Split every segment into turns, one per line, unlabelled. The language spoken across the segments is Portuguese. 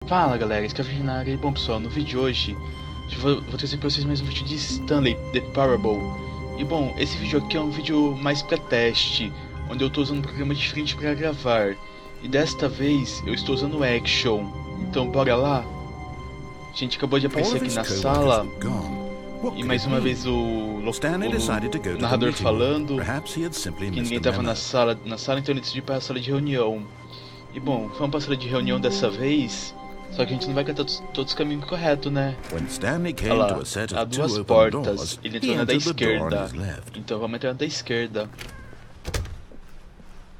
Fala galera, Scavenger na área. E bom pessoal, no vídeo de hoje vou trazer para vocês mais um vídeo de Stanley, The Parable. E bom, esse vídeo aqui é um vídeo mais para teste, onde eu estou usando um programa diferente para gravar. E desta vez eu estou usando o Action. Então bora lá? A gente acabou de aparecer aqui na sala. E mais uma vez o narrador falando que ninguém estava na sala, então ele decidiu ir para a sala de reunião. E bom, vamos para a sala de reunião dessa vez. Só que a gente não vai catar todos os caminhos corretos, né? Olha lá, há duas portas. Ele entrou na da esquerda. Então vamos entrar na da esquerda.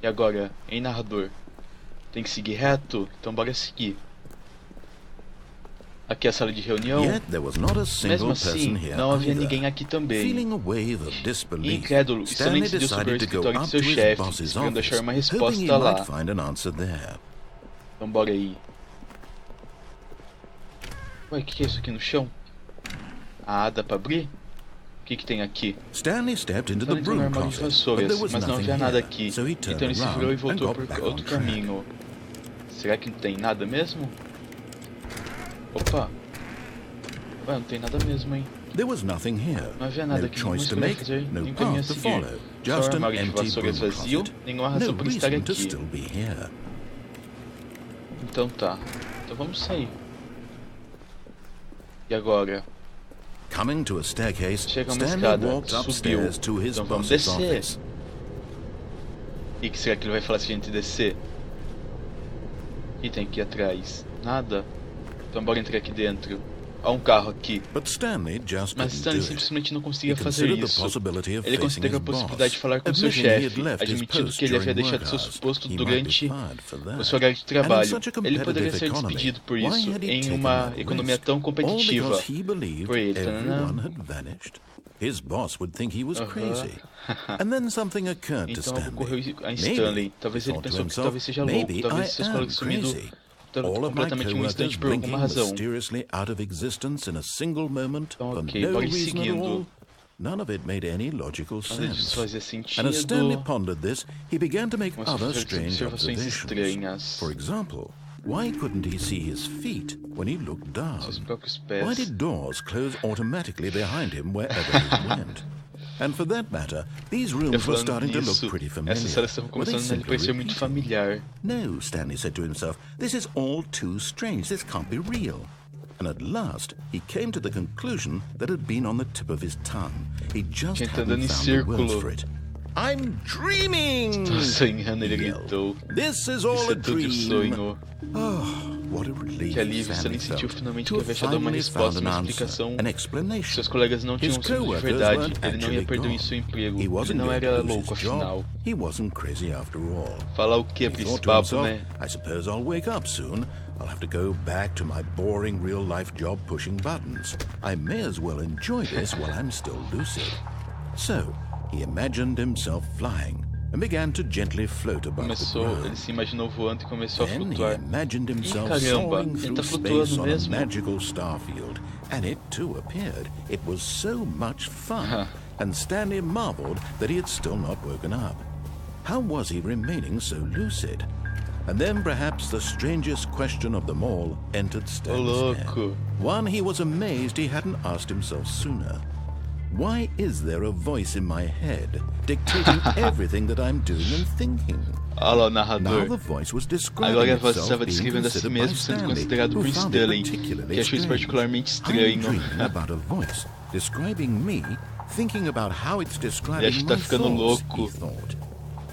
E agora, hein, narrador? Tem que seguir reto? Então bora seguir. Aqui é a sala de reunião. Mesmo assim, não havia ninguém aqui também. E incrédulo, Stanley decidiu sobre o escritório de seu chefe, esperando achar uma resposta lá. Então bora aí. Ué, o que é isso aqui no chão? Ah, dá pra abrir? O que tem aqui? Stanley entrou no armário de vassouras, mas não havia nada aqui. Então ele se virou e voltou por outro caminho. Será que não tem nada mesmo? Opa! Ué, não tem nada mesmo, hein? Não havia nada aqui, nenhuma escolha a fazer, nenhum caminho a seguir. Só um armário de vassouras vazio, nenhuma razão para estar aqui. Então tá. Então vamos sair. E agora? Chega uma escada, subiu. Então vamos descer. E o que será que ele vai falar se a gente descer? O que tem aqui atrás? Nada? Então bora entrar aqui dentro. Há um carro aqui. Mas Stanley simplesmente não conseguia fazer isso. Ele considerou a possibilidade de falar com seu chefe, admitindo que ele havia deixado seu posto durante o seu horário de trabalho. Ele poderia ser despedido por isso, em uma economia tão competitiva. Por ele, Então algo ocorreu a Stanley. Talvez ele pensou que talvez seja louco, talvez seus colegas sumido completamente um instante por alguma razão. Então, ok, bora ir seguindo. Nada disso fazia sentido. Começou a fazer observações estranhas.
Why couldn't he see his feet when he looked down?
Seus próprios pés.
Why did doors close automatically behind him wherever he went? And for that matter, these rooms were starting to look pretty familiar.
Essas salas estavam começando a lhe parecer muito familiar.
No, Stanley said to himself, this is all too strange. This can't be real. And at last, he came to the conclusion that had been on the tip of his tongue. He just hadn't found the words for it. I'm dreaming!
Estou sonhando, ele gritou.
This is all
Isso
a
é tudo
dream.
sonho.
Oh, what a relief.
Que alívio, Stanley sentiu finalmente que havia achado uma resposta, uma explicação. Seus colegas não tinham sido de verdade. Ele não ia perder o seu emprego. Ele não era louco, afinal. Falar o que pra esse papo, né?
I suppose I'll wake up soon. I'll have to go back to my boring real-life job pushing buttons. I may as well enjoy this while I'm still lucid. So, he imagined himself flying and began to gently float above the ground.
Ele se imaginou voando e começou a
Then he
flutuar.
imagined himself
Caramba,
soaring
ele
through
tá
space
flutuando
on a
mesmo.
magical starfield, and it too appeared. It was so much fun, and Stanley marveled that he had still not woken up. How was he remaining so lucid? And then perhaps the strangest question of them all entered Stanley's head. One he was amazed he hadn't asked himself sooner. Why is there a voice in my head dictating everything that I'm doing and thinking?
Olha lá o narrador.
Now the voice was describing
Agora a voz
itself
estava
being
descrevendo a si
considered by
mesmo sendo
Stanley,
considerado
who
por
found it
Stanley,
particularly
que achou isso
strange.
particularmente
I'm
estranho.
dreaming about a voice describing me, thinking about how it's
Ele acha
describing
que tá
my
ficando
thoughts,
louco.
he thought.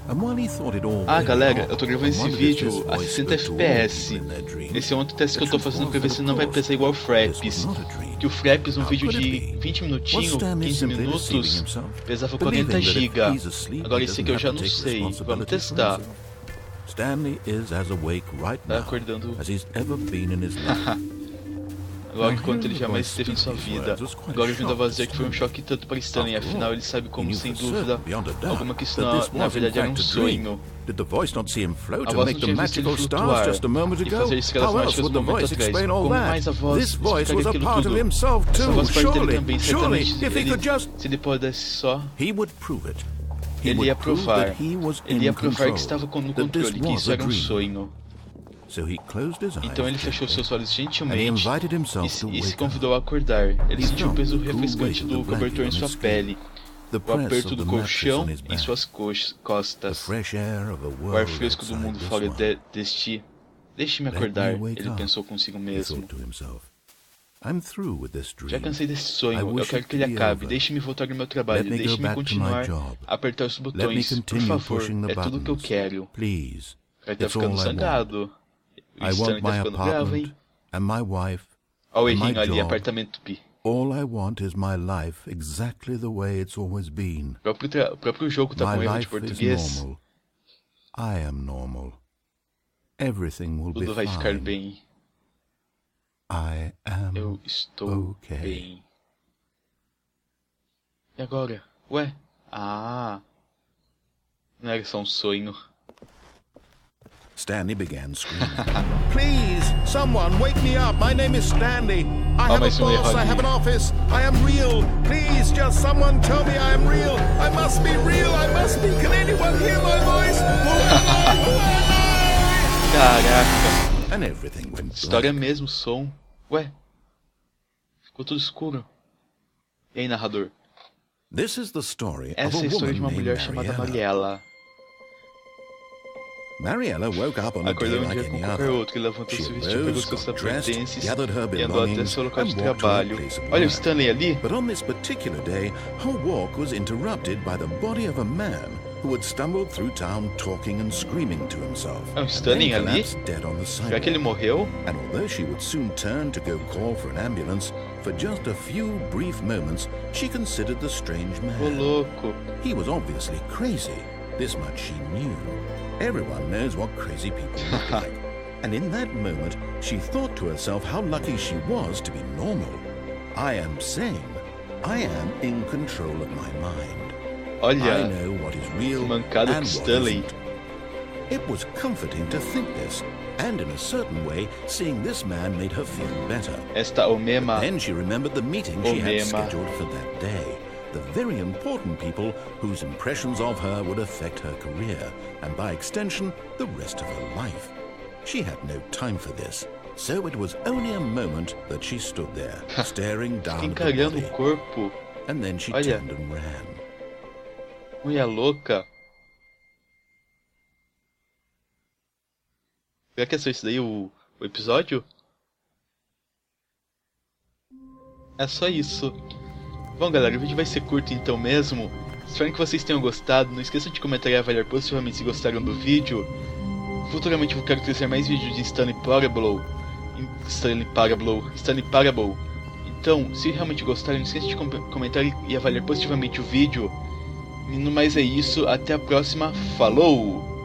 And while he thought it all
Ah,
very
galera,
odd,
eu tô gravando esse
I wondered if
vídeo
this
a
voice
60
spoke to all
FPS.
people in their dreams.
Esse é um outro teste que eu tô
The truth
fazendo pra
was
ver
that,
se não vai
of course,
pesar igual o
this
Fraps.
was not a dream.
Que o Fraps, um
How
vídeo
could it
de
be?
20
Was
minutinhos,
Stanley
15
simply
minutos,
deceiving himself?
pesava
Believing
40
that if
GB.
he's asleep,
Agora
he
esse aqui
doesn't
eu já
have to
não
take
sei. Vamos
responsibility for
testar.
anything. Stanley is as awake right
Tá
now
acordando.
as he's ever been in his life.
Logo enquanto ele jamais esteve em sua vida. Agora ouvindo a voz dizer que foi um choque tanto para Stanley, afinal ele sabe como, sem dúvida, alguma que isso na verdade era um sonho.
Did the voice not see him float
A
and
voz
make
não
the
tinha visto ele
magical stars
flutuar
just a moment
e
ago?
fazer escalas
How else
mágicas
would the
no momento
voice
atrás.
explain all
Como
that?
mais a voz
This voice was
explicaria
a
aquilo
part of
tudo.
himself
Essa
too.
voz parte dele
Surely,
também,
surely,
certamente.
if he could just...
Se ele pudesse só,
He would prove it. He
ele ia
would prove
provar.
that he was
Ele
in
ia provar
control,
que estava no
that this
controle, que
was
isso
a
era um
dream.
sonho. Então ele fechou seus olhos gentilmente e se
e
convidou a acordar. Ele sentiu o peso refrescante do cobertor em sua pele, o aperto do colchão em suas costas, o ar fresco do mundo fora deste. Deixe-me acordar, ele pensou consigo mesmo. Já cansei desse sonho, eu quero que ele acabe. Deixe-me voltar ao meu trabalho, deixe-me continuar a apertar os botões, por favor, é tudo o que eu quero. Vai tá ficando zangado. O Stanley tá ficando bravo, hein? Olha o errinho ali, apartamento P.
All I want is my life exactly the way it's always been.
O próprio jogo tá com erro de português.
I am normal. Everything will be
Tudo vai ficar
fine.
bem. Eu estou bem. E agora? Ué? Ah. Não era só um sonho.
Stanley began screaming. Please, someone wake me up. My name is Stanley. I have a boss, I have an office. I am real. Please, just someone tell me I am real. I must be real. I must be. Can anyone hear my voice?
Caraca.
And everything went
História mesmo, som. Ué? Ficou tudo escuro. E aí, narrador?
This is the story
Essa é a história de uma mulher chamada Mariela.
Mariela woke up on a day
Acordou um
like
dia
any
com qualquer
other.
outro, ele levantou, se vestiu, pegou seus pertences e andou até
belongings
seu local de
and walked to her
trabalho.
place of
Olha o
work.
Stanley ali.
But on this particular day, her walk was interrupted by the body of a man who had stumbled through town talking and screaming to himself.
É o
and
Stanley
then
ali?
collapsed dead on the
Será que ele
sidewalk.
morreu?
And although she would soon turn to go call for an ambulance, for just a few brief moments, she considered the strange
Ô
man.
louco.
He was obviously crazy. This much she knew. Everyone knows what crazy people look like. And in that moment, she thought to herself how lucky she was to be normal. I am sane. I am in control of my mind. I
Olha,
know what is real
mancada com
and what
Stanley.
isn't. It was comforting to think this, and in a certain way, seeing this man made her feel better.
esta Omema.
Then she remembered the meeting she had
Omema.
scheduled for that day. The very important people whose impressions of her would affect her career, and by extension, the rest of her life. She had no time for this, so it was only a moment that she stood there, staring down at the
Encarando o
body,
corpo.
and then she
Olha.
turned and ran.
Mulher louca. Será que é só isso daí o episódio? É só isso. Bom, galera, o vídeo vai ser curto então mesmo. Espero que vocês tenham gostado. Não esqueçam de comentar e avaliar positivamente se gostaram do vídeo. Futuramente eu quero trazer mais vídeos de Stanley Parable. Então, se realmente gostaram, não esqueçam de comentar e avaliar positivamente o vídeo. E no mais é isso. Até a próxima. Falou!